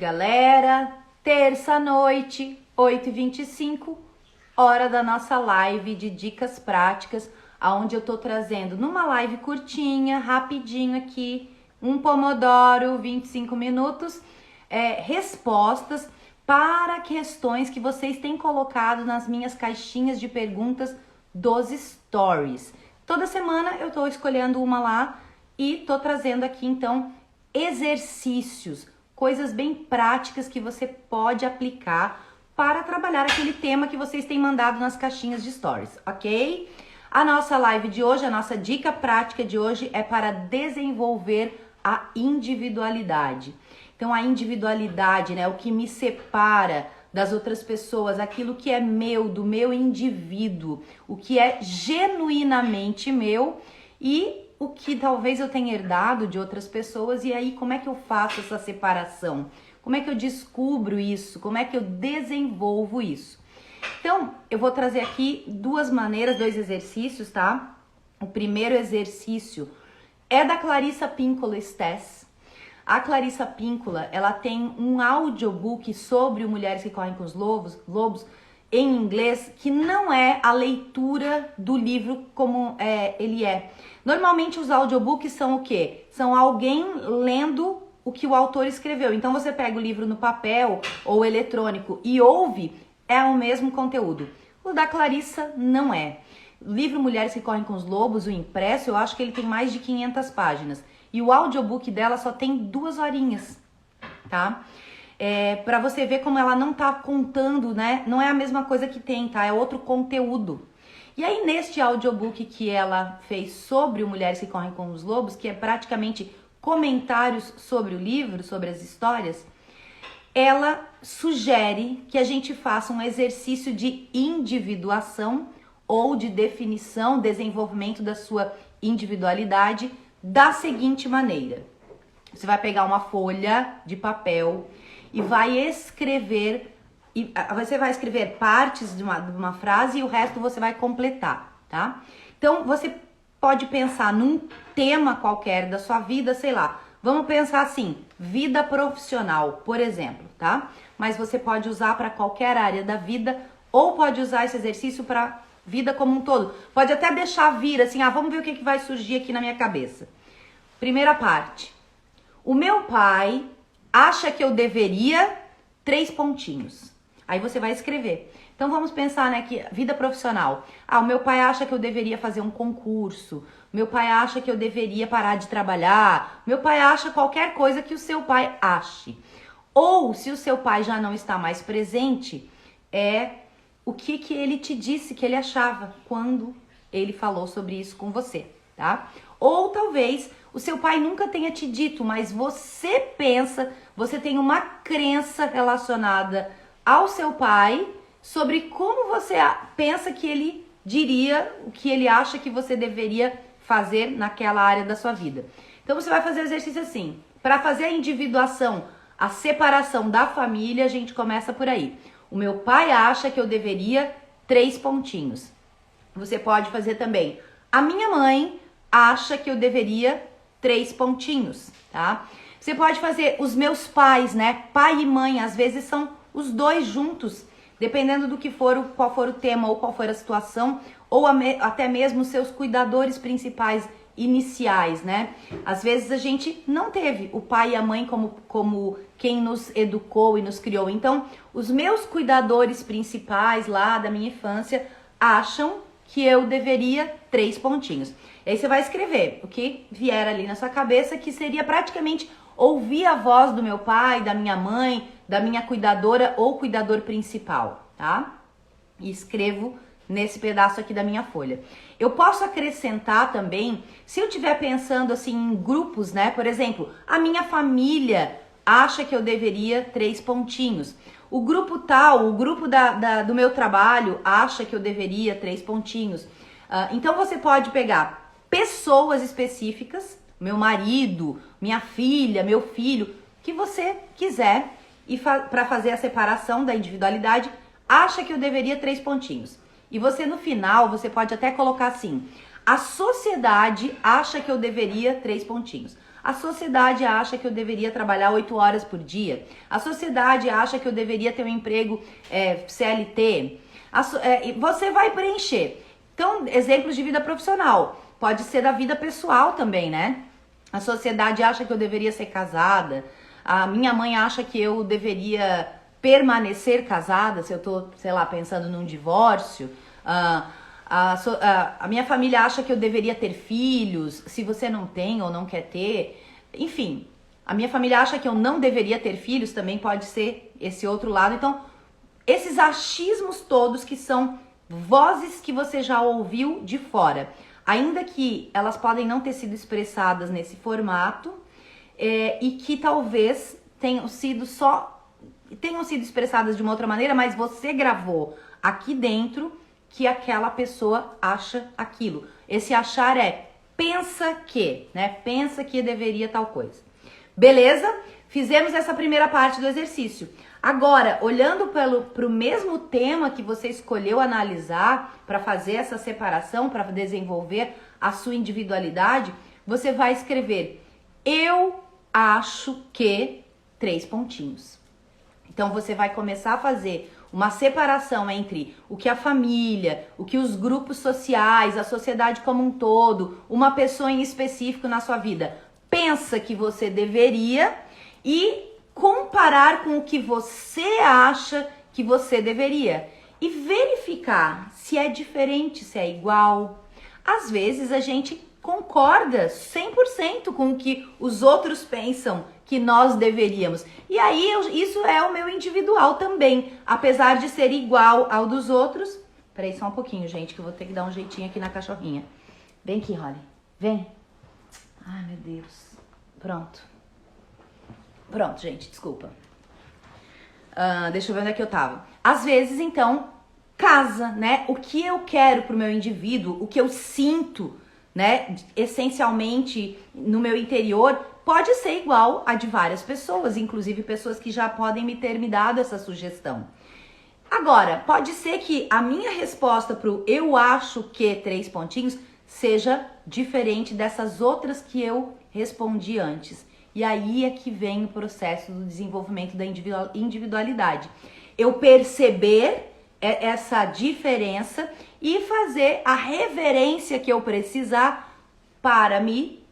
galera. Terça-noite, 8h25, hora da nossa live de dicas práticas, onde eu tô trazendo numa live curtinha, rapidinho aqui, um pomodoro, 25 minutos, respostas para questões que vocês têm colocado nas minhas caixinhas de perguntas dos stories. Toda semana eu tô escolhendo uma lá e tô trazendo aqui, então, exercícios, coisas bem práticas que você pode aplicar para trabalhar aquele tema que vocês têm mandado nas caixinhas de stories, ok? A nossa live de hoje, a nossa dica prática de hoje é para desenvolver a individualidade. Então, a individualidade, né, o que me separa das outras pessoas, aquilo que é meu, do meu indivíduo, o que é genuinamente meu e o que talvez eu tenha herdado de outras pessoas. E aí, como é que eu faço essa separação? Como é que eu descubro isso? Como é que eu desenvolvo isso? Então, eu vou trazer aqui duas maneiras, dois exercícios, tá? O primeiro exercício é da Clarissa Pinkola Estés. A Clarissa Pinkola, ela tem um audiobook sobre Mulheres que Correm com os Lobos em inglês, que não é a leitura do livro como ele é. Normalmente os audiobooks são o quê? São alguém lendo o que o autor escreveu. Então você pega o livro no papel ou eletrônico e ouve, é o mesmo conteúdo. O da Clarissa não é. O livro Mulheres que Correm com os Lobos, o impresso, eu acho que ele tem mais de 500 páginas. E o audiobook dela só tem 2 horinhas, tá? Pra você ver como ela não tá contando, né? Não é a mesma coisa que tem, tá? É outro conteúdo. E aí, neste audiobook que ela fez sobre o Mulheres que Correm com os Lobos, que é praticamente comentários sobre o livro, sobre as histórias, ela sugere que a gente faça um exercício de individuação ou de definição, desenvolvimento da sua individualidade da seguinte maneira. Você vai pegar uma folha de papel e vai escrever, você vai escrever partes de uma frase e o resto você vai completar, tá? Então, você pode pensar num tema qualquer da sua vida, sei lá, vamos pensar assim, vida profissional, por exemplo, tá? Mas você pode usar para qualquer área da vida ou pode usar esse exercício para vida como um todo. Pode até deixar vir assim, vamos ver o que vai surgir aqui na minha cabeça. Primeira parte. O meu pai acha que eu deveria 3 pontinhos. Aí você vai escrever. Então vamos pensar, né, que vida profissional. O meu pai acha que eu deveria fazer um concurso. Meu pai acha que eu deveria parar de trabalhar. Meu pai acha qualquer coisa que o seu pai ache. Ou, se o seu pai já não está mais presente, o que ele te disse que ele achava quando ele falou sobre isso com você, tá? Ou talvez o seu pai nunca tenha te dito, mas você pensa, você tem uma crença relacionada ao seu pai sobre como você pensa que ele diria, o que ele acha que você deveria fazer naquela área da sua vida. Então você vai fazer o exercício assim. Para fazer a individuação, a separação da família, a gente começa por aí. O meu pai acha que eu deveria 3 pontinhos. Você pode fazer também. A minha mãe acha que eu deveria 3 pontinhos, tá? Você pode fazer os meus pais, né? Pai e mãe, às vezes são os dois juntos, dependendo do que for, qual for o tema ou qual for a situação, ou até mesmo seus cuidadores principais iniciais, né? Às vezes a gente não teve o pai e a mãe como quem nos educou e nos criou. Então, os meus cuidadores principais lá da minha infância acham que eu deveria 3 pontinhos. E aí você vai escrever o que vier ali na sua cabeça, que seria praticamente ouvir a voz do meu pai, da minha mãe, da minha cuidadora ou cuidador principal, tá? E escrevo nesse pedaço aqui da minha folha. Eu posso acrescentar também, se eu estiver pensando assim em grupos, né? Por exemplo, a minha família acha que eu deveria 3 pontinhos. O grupo tal, o grupo do meu trabalho acha que eu deveria 3 pontinhos. Então você pode pegar pessoas específicas, meu marido, minha filha, meu filho, que você quiser, e para fazer a separação da individualidade, acha que eu deveria 3 pontinhos. E você no final, você pode até colocar assim, a sociedade acha que eu deveria 3 pontinhos. A sociedade acha que eu deveria trabalhar 8 horas por dia. A sociedade acha que eu deveria ter um emprego CLT. Você vai preencher. Então, exemplos de vida profissional. Pode ser da vida pessoal também, né? A sociedade acha que eu deveria ser casada. A minha mãe acha que eu deveria permanecer casada, se eu tô, sei lá, pensando num divórcio. A minha família acha que eu deveria ter filhos, se você não tem ou não quer ter. Enfim, a minha família acha que eu não deveria ter filhos, também pode ser esse outro lado. Então, esses achismos todos que são vozes que você já ouviu de fora, ainda que elas podem não ter sido expressadas nesse formato, e que talvez tenham sido expressadas de uma outra maneira, mas você gravou aqui dentro que aquela pessoa acha aquilo. Esse achar pensa que, né? Pensa que deveria tal coisa. Beleza? Fizemos essa primeira parte do exercício. Agora, olhando para o mesmo tema que você escolheu analisar para fazer essa separação, para desenvolver a sua individualidade, você vai escrever: eu acho que... 3 pontinhos. Então, você vai começar a fazer uma separação entre o que a família, o que os grupos sociais, a sociedade como um todo, uma pessoa em específico na sua vida pensa que você deveria, e comparar com o que você acha que você deveria. E verificar se é diferente, se é igual. Às vezes a gente concorda 100% com o que os outros pensam que nós deveríamos. E aí, isso é o meu individual também. Apesar de ser igual ao dos outros... Peraí só um pouquinho, gente, que eu vou ter que dar um jeitinho aqui na cachorrinha. Vem aqui, Holly. Vem. Ai, meu Deus. Pronto. Pronto, gente, desculpa. Deixa eu ver onde é que eu tava. Às vezes, então, casa, né? O que eu quero pro meu indivíduo, o que eu sinto, né, essencialmente no meu interior, pode ser igual a de várias pessoas, inclusive pessoas que já podem me dado essa sugestão. Agora, pode ser que a minha resposta pro eu acho que 3 pontinhos seja diferente dessas outras que eu respondi antes. E aí é que vem o processo do desenvolvimento da individualidade. Eu perceber essa diferença e fazer a reverência que eu precisar para me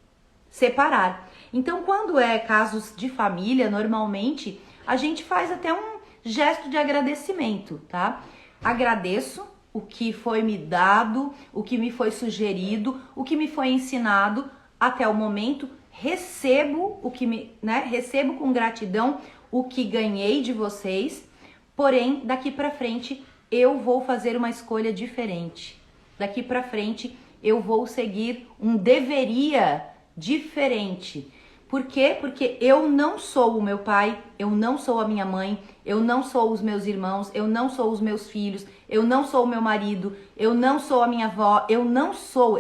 separar. Então, quando é casos de família, normalmente a gente faz até um gesto de agradecimento, tá? Agradeço o que foi me dado, o que me foi sugerido, o que me foi ensinado até o momento. Recebo o que recebo com gratidão o que ganhei de vocês. Porém, daqui para frente eu vou fazer uma escolha diferente. Daqui para frente eu vou seguir um deveria diferente. Por quê? Porque eu não sou o meu pai, eu não sou a minha mãe, eu não sou os meus irmãos, eu não sou os meus filhos, eu não sou o meu marido, eu não sou a minha avó, eu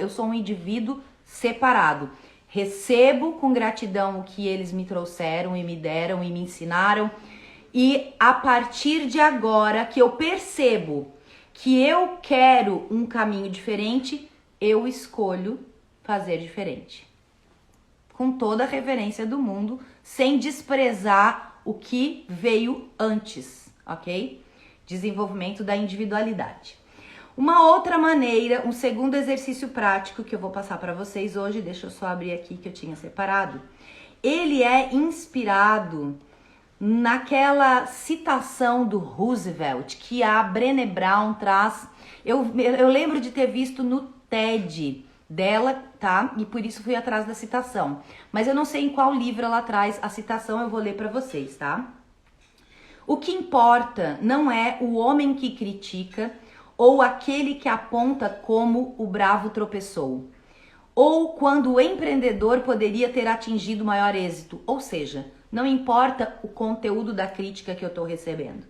sou um indivíduo separado. Recebo com gratidão o que eles me trouxeram e me deram e me ensinaram. E a partir de agora que eu percebo que eu quero um caminho diferente, eu escolho fazer diferente. Com toda a reverência do mundo, sem desprezar o que veio antes, ok? Desenvolvimento da individualidade. Uma outra maneira, um segundo exercício prático que eu vou passar para vocês hoje, deixa eu só abrir aqui que eu tinha separado. Ele é inspirado naquela citação do Roosevelt que a Brené Brown traz. Eu lembro de ter visto no TED dela, tá? E por isso fui atrás da citação. Mas eu não sei em qual livro ela traz a citação, eu vou ler para vocês, tá? O que importa não é o homem que critica ou aquele que aponta como o bravo tropeçou, ou quando o empreendedor poderia ter atingido maior êxito, ou seja, não importa o conteúdo da crítica que eu estou recebendo.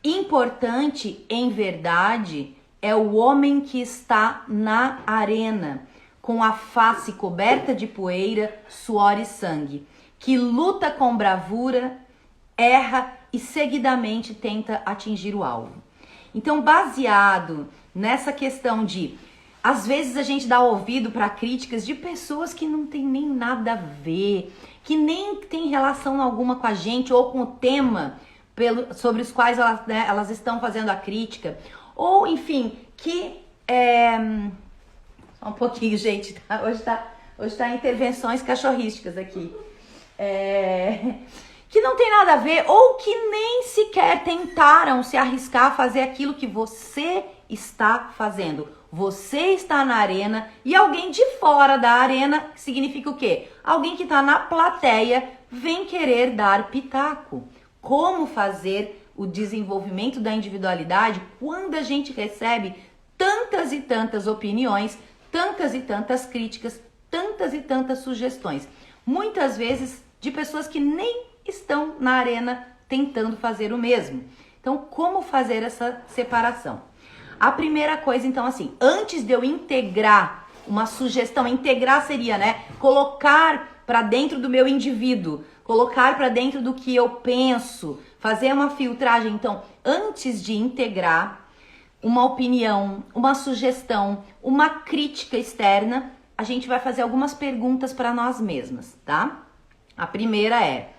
Importante, em verdade, é o homem que está na arena, com a face coberta de poeira, suor e sangue, que luta com bravura, erra e seguidamente tenta atingir o alvo. Então, baseado nessa questão de Às vezes a gente dá ouvido para críticas de pessoas que não tem nem nada a ver, que nem tem relação alguma com a gente ou com o tema sobre os quais elas, né, elas estão fazendo a crítica. Ou, enfim, que... Só um pouquinho, gente. Tá? Hoje tá intervenções cachorrísticas aqui. Que não tem nada a ver ou que nem sequer tentaram se arriscar a fazer aquilo que você está fazendo. Você está na arena e alguém de fora da arena, significa o quê? Alguém que está na plateia vem querer dar pitaco. Como fazer o desenvolvimento da individualidade quando a gente recebe tantas e tantas opiniões, tantas e tantas críticas, tantas e tantas sugestões. Muitas vezes de pessoas que nem estão na arena tentando fazer o mesmo. Então, como fazer essa separação? A primeira coisa, então, assim, antes de eu integrar uma sugestão, integrar seria, né, colocar para dentro do meu indivíduo, colocar para dentro do que eu penso, fazer uma filtragem. Então, antes de integrar uma opinião, uma sugestão, uma crítica externa, a gente vai fazer algumas perguntas para nós mesmas, tá? A primeira é: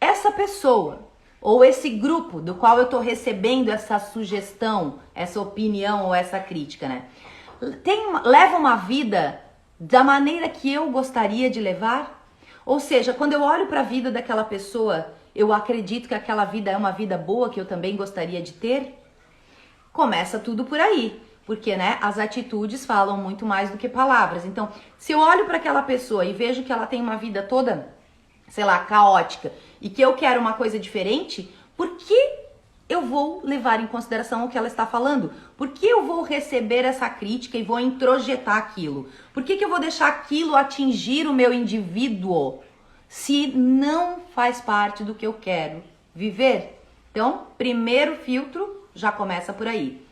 essa pessoa ou esse grupo do qual eu estou recebendo essa sugestão, essa opinião ou essa crítica, né? Leva uma vida da maneira que eu gostaria de levar? Ou seja, quando eu olho para a vida daquela pessoa, eu acredito que aquela vida é uma vida boa que eu também gostaria de ter? Começa tudo por aí, porque, né, as atitudes falam muito mais do que palavras. Então, se eu olho para aquela pessoa e vejo que ela tem uma vida toda, sei lá, caótica, e que eu quero uma coisa diferente, por que eu vou levar em consideração o que ela está falando? Por que eu vou receber essa crítica e vou introjetar aquilo? Por que eu vou deixar aquilo atingir o meu indivíduo se não faz parte do que eu quero viver? Então, primeiro filtro já começa por aí.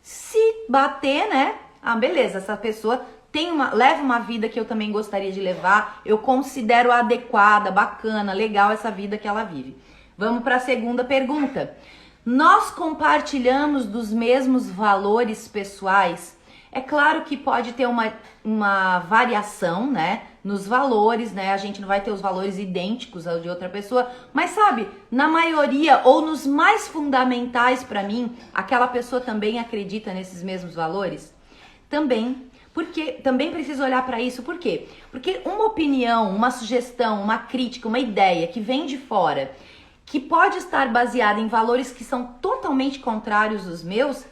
Se bater, né? Ah, beleza, essa pessoa leva uma vida que eu também gostaria de levar, eu considero adequada, bacana, legal essa vida que ela vive. Vamos para a segunda pergunta. Nós compartilhamos dos mesmos valores pessoais? É claro que pode ter uma variação, né, nos valores, né? A gente não vai ter os valores idênticos aos de outra pessoa, mas sabe, na maioria ou nos mais fundamentais para mim, aquela pessoa também acredita nesses mesmos valores? Também. Porque também preciso olhar para isso, por quê? Porque uma opinião, uma sugestão, uma crítica, uma ideia que vem de fora, que pode estar baseada em valores que são totalmente contrários aos meus,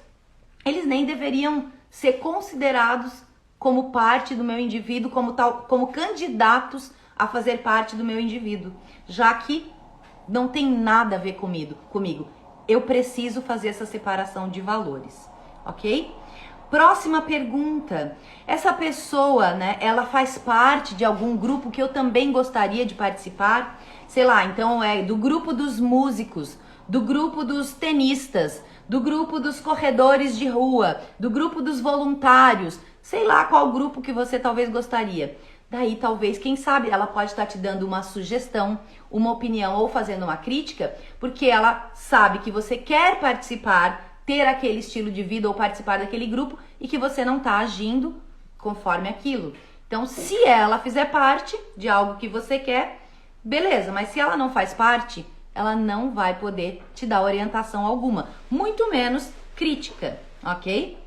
eles nem deveriam ser considerados como parte do meu indivíduo, como candidatos a fazer parte do meu indivíduo, já que não tem nada a ver comigo. Eu preciso fazer essa separação de valores, ok? Próxima pergunta. Essa pessoa, né, ela faz parte de algum grupo que eu também gostaria de participar? Sei lá, então é do grupo dos músicos, do grupo dos tenistas, do grupo dos corredores de rua, do grupo dos voluntários, sei lá qual grupo que você talvez gostaria. Daí talvez, quem sabe, ela pode estar te dando uma sugestão, uma opinião ou fazendo uma crítica, porque ela sabe que você quer participar, ter aquele estilo de vida ou participar daquele grupo e que você não está agindo conforme aquilo. Então, se ela fizer parte de algo que você quer, beleza, mas se ela não faz parte, ela não vai poder te dar orientação alguma, muito menos crítica, ok?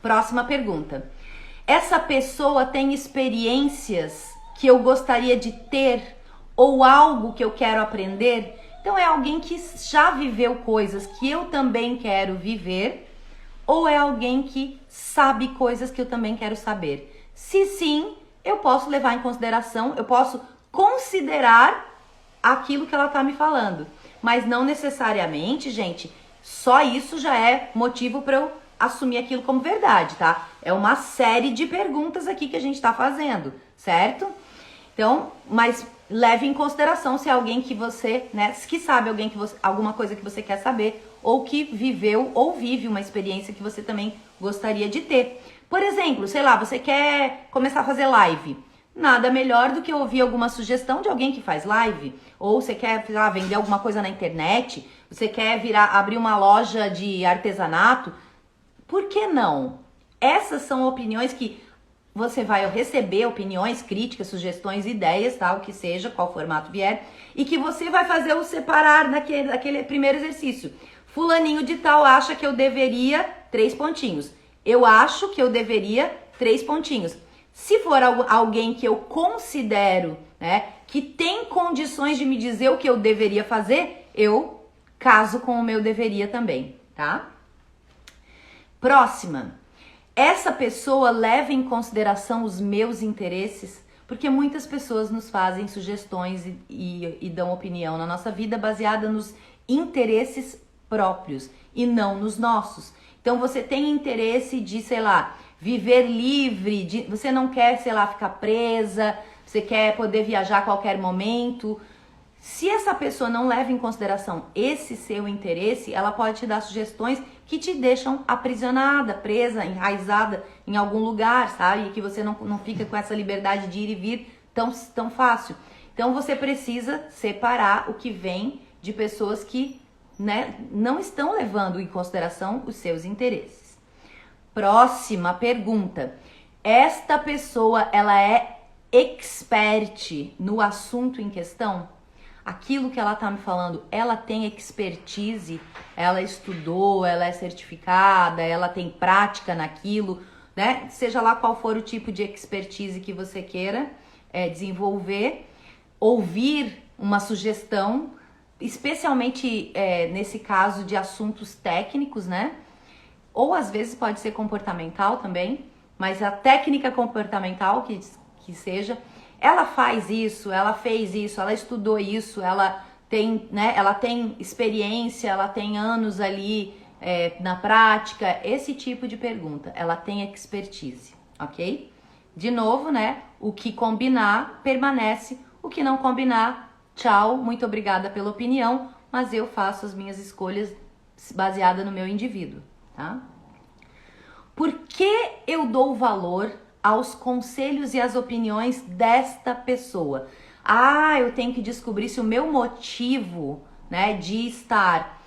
Próxima pergunta. Essa pessoa tem experiências que eu gostaria de ter ou algo que eu quero aprender? Então é alguém que já viveu coisas que eu também quero viver, ou é alguém que sabe coisas que eu também quero saber? Se sim, eu posso levar em consideração, eu posso considerar aquilo que ela está me falando. Mas não necessariamente, gente, só isso já é motivo para eu assumir aquilo como verdade, tá? É uma série de perguntas aqui que a gente está fazendo, certo? Então, mas leve em consideração se é alguém que você, né, que sabe alguma coisa que você quer saber, ou que viveu ou vive uma experiência que você também gostaria de ter. Por exemplo, sei lá, você quer começar a fazer live. Nada melhor do que ouvir alguma sugestão de alguém que faz live. Ou você quer, sei lá, vender alguma coisa na internet, você quer abrir uma loja de artesanato. Por que não? Essas são opiniões que você vai receber, opiniões, críticas, sugestões, ideias, tá? O que seja, qual formato vier, e que você vai fazer o separar naquele primeiro exercício. Fulaninho de tal acha que eu deveria 3 pontinhos. Eu acho que eu deveria 3 pontinhos. Se for alguém que eu considero, né, que tem condições de me dizer o que eu deveria fazer, eu caso com o meu deveria também, tá? Próxima. Essa pessoa leva em consideração os meus interesses, porque muitas pessoas nos fazem sugestões e dão opinião na nossa vida baseada nos interesses próprios e não nos nossos. Então você tem interesse de, sei lá, viver livre, você não quer, sei lá, ficar presa, você quer poder viajar a qualquer momento. Se essa pessoa não leva em consideração esse seu interesse, ela pode te dar sugestões que te deixam aprisionada, presa, enraizada em algum lugar, sabe? E que você não fica com essa liberdade de ir e vir tão fácil. Então você precisa separar o que vem de pessoas que, né, não estão levando em consideração os seus interesses. Próxima pergunta. Esta pessoa, ela é expert no assunto em questão? Aquilo que ela tá me falando, ela tem expertise, ela estudou, ela é certificada, ela tem prática naquilo, né? Seja lá qual for o tipo de expertise que você queira desenvolver, ouvir uma sugestão, especialmente nesse caso de assuntos técnicos, né? Ou às vezes pode ser comportamental também, mas a técnica comportamental que seja, ela faz isso, ela fez isso, ela estudou isso, ela tem, né, ela tem experiência, ela tem anos ali na prática, esse tipo de pergunta, ela tem expertise, ok? De novo, né, o que combinar permanece, o que não combinar, tchau, muito obrigada pela opinião, mas eu faço as minhas escolhas baseadas no meu indivíduo, tá? Por que eu dou valor aos conselhos e às opiniões desta pessoa? Eu tenho que descobrir se o meu motivo, né, de estar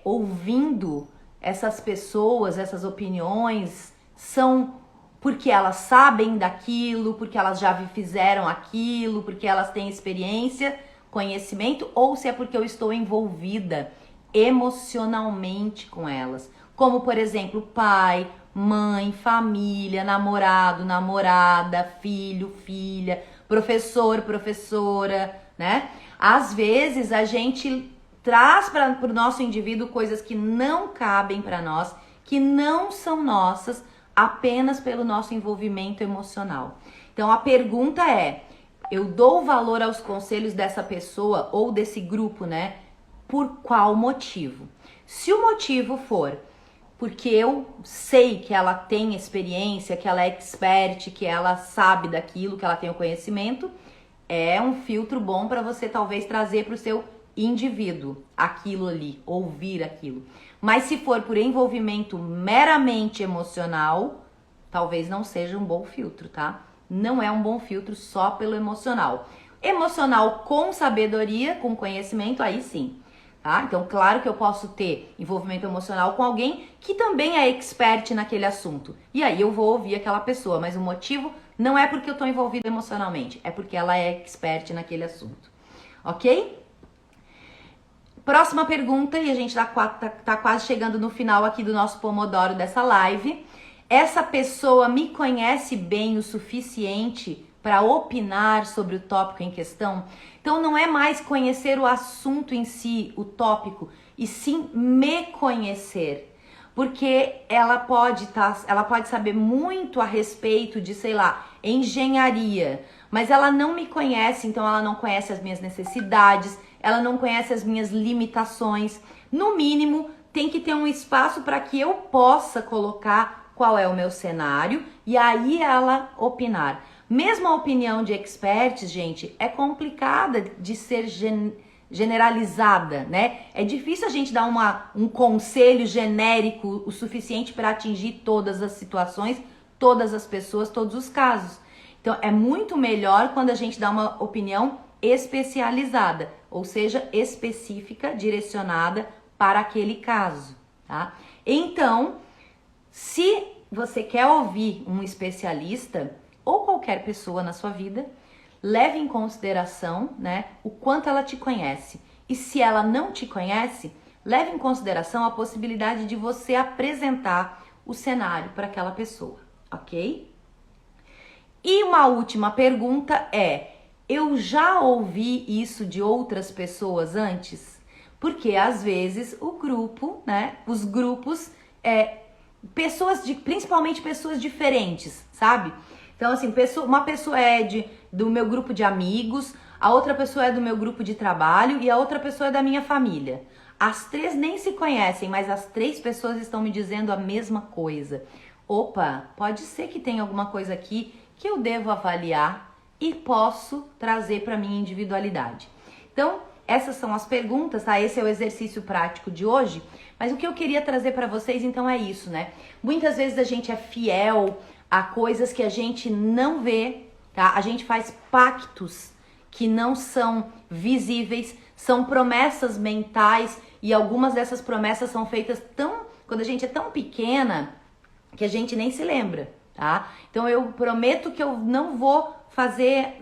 ouvindo essas pessoas, essas opiniões, são porque elas sabem daquilo, porque elas já fizeram aquilo, porque elas têm experiência, conhecimento, ou se é porque eu estou envolvida emocionalmente com elas. Como, por exemplo, pai, mãe, família, namorado, namorada, filho, filha, professor, professora, né? Às vezes a gente traz para o nosso indivíduo coisas que não cabem para nós, que não são nossas, apenas pelo nosso envolvimento emocional. Então a pergunta é, eu dou valor aos conselhos dessa pessoa ou desse grupo, né? Por qual motivo? Se o motivo for porque eu sei que ela tem experiência, que ela é expert, que ela sabe daquilo, que ela tem o conhecimento, é um filtro bom para você talvez trazer para o seu indivíduo aquilo ali, ouvir aquilo. Mas se for por envolvimento meramente emocional, talvez não seja um bom filtro, tá? Não é um bom filtro só pelo emocional. Emocional com sabedoria, com conhecimento, aí sim. Tá? Então, claro que eu posso ter envolvimento emocional com alguém que também é expert naquele assunto. E aí eu vou ouvir aquela pessoa, mas o motivo não é porque eu estou envolvida emocionalmente, é porque ela é expert naquele assunto. Ok? Próxima pergunta, e a gente tá quase chegando no final aqui do nosso Pomodoro dessa live. Essa pessoa me conhece bem o suficiente para opinar sobre o tópico em questão? Então não é mais conhecer o assunto em si, o tópico, e sim me conhecer. Porque ela pode saber muito a respeito de, sei lá, engenharia, mas ela não me conhece, então ela não conhece as minhas necessidades, ela não conhece as minhas limitações. No mínimo, tem que ter um espaço para que eu possa colocar qual é o meu cenário e aí ela opinar. Mesmo a opinião de experts, gente, é complicada de ser generalizada, né? É difícil a gente dar um conselho genérico o suficiente para atingir todas as situações, todas as pessoas, todos os casos. Então, é muito melhor quando a gente dá uma opinião especializada, ou seja, específica, direcionada para aquele caso, tá? Então, se você quer ouvir um especialista ou qualquer pessoa na sua vida, leve em consideração, né, o quanto ela te conhece. E se ela não te conhece, leve em consideração a possibilidade de você apresentar o cenário para aquela pessoa, ok? E uma última pergunta é: eu já ouvi isso de outras pessoas antes? Porque às vezes o grupo, né, os grupos, principalmente pessoas diferentes, sabe? Então assim, uma pessoa do meu grupo de amigos, a outra pessoa é do meu grupo de trabalho e a outra pessoa é da minha família. As três nem se conhecem, mas as três pessoas estão me dizendo a mesma coisa. Opa, pode ser que tenha alguma coisa aqui que eu devo avaliar e posso trazer para minha individualidade. Então, essas são as perguntas, tá? Esse é o exercício prático de hoje. Mas o que eu queria trazer para vocês, então, é isso, né? Muitas vezes a gente é fiel a coisas que a gente não vê, tá? A gente faz pactos que não são visíveis, são promessas mentais e algumas dessas promessas são feitas quando a gente é tão pequena que a gente nem se lembra, tá? Então eu prometo que eu não vou fazer,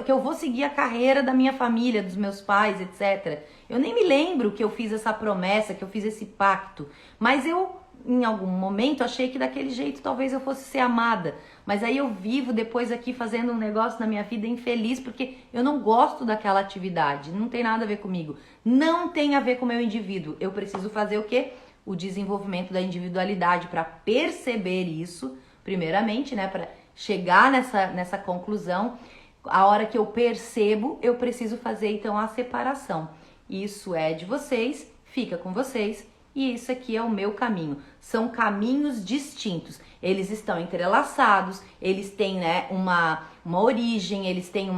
que eu vou seguir a carreira da minha família, dos meus pais, etc. Eu nem me lembro que eu fiz essa promessa, que eu fiz esse pacto, mas eu em algum momento achei que daquele jeito talvez eu fosse ser amada, mas aí eu vivo depois aqui fazendo um negócio na minha vida infeliz porque eu não gosto daquela atividade, não tem nada a ver comigo, não tem a ver com o meu indivíduo. Eu preciso fazer o quê? O desenvolvimento da individualidade para perceber isso, primeiramente, né, para chegar nessa conclusão. A hora que eu percebo, eu preciso fazer então a separação. Isso é de vocês, fica com vocês. E isso aqui é o meu caminho. São caminhos distintos. Eles estão entrelaçados, eles têm, né, uma origem, eles têm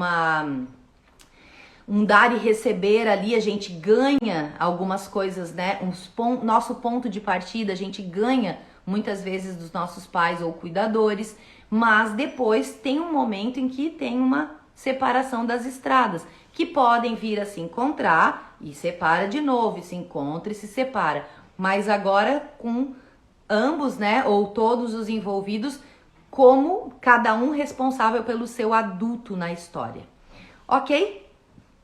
um dar e receber ali. A gente ganha algumas coisas, né? Nosso ponto de partida, a gente ganha muitas vezes dos nossos pais ou cuidadores, mas depois tem um momento em que tem uma separação das estradas, que podem vir a se encontrar e separa de novo, e se encontra e se separa. Mas agora com ambos, né, ou todos os envolvidos, como cada um responsável pelo seu adulto na história. Ok?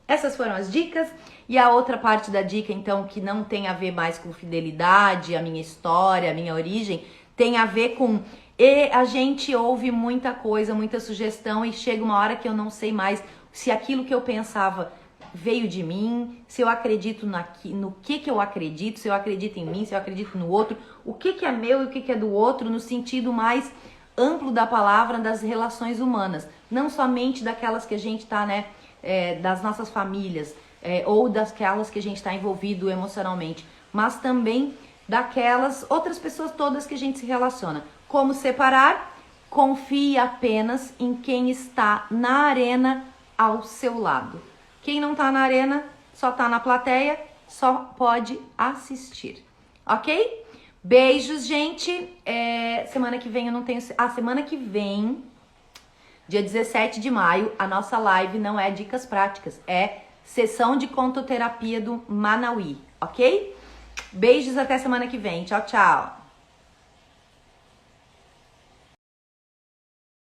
Essas foram as dicas. E a outra parte da dica, então, que não tem a ver mais com fidelidade, a minha história, a minha origem, tem a ver com... E a gente ouve muita coisa, muita sugestão e chega uma hora que eu não sei mais se aquilo que eu pensava veio de mim, se eu acredito no que eu acredito, se eu acredito em mim, se eu acredito no outro, o que é meu e o que é do outro, no sentido mais amplo da palavra, das relações humanas, não somente daquelas que a gente está, né, das nossas famílias, ou daquelas que a gente está envolvido emocionalmente, mas também daquelas outras pessoas todas que a gente se relaciona. Como separar? Confie apenas em quem está na arena ao seu lado. Quem não tá na arena, só tá na plateia, só pode assistir, ok? Beijos, gente. Semana que vem eu não tenho... semana que vem, dia 17 de maio, a nossa live não é dicas práticas, é sessão de contoterapia do Manauí, ok? Beijos, até semana que vem. Tchau, tchau.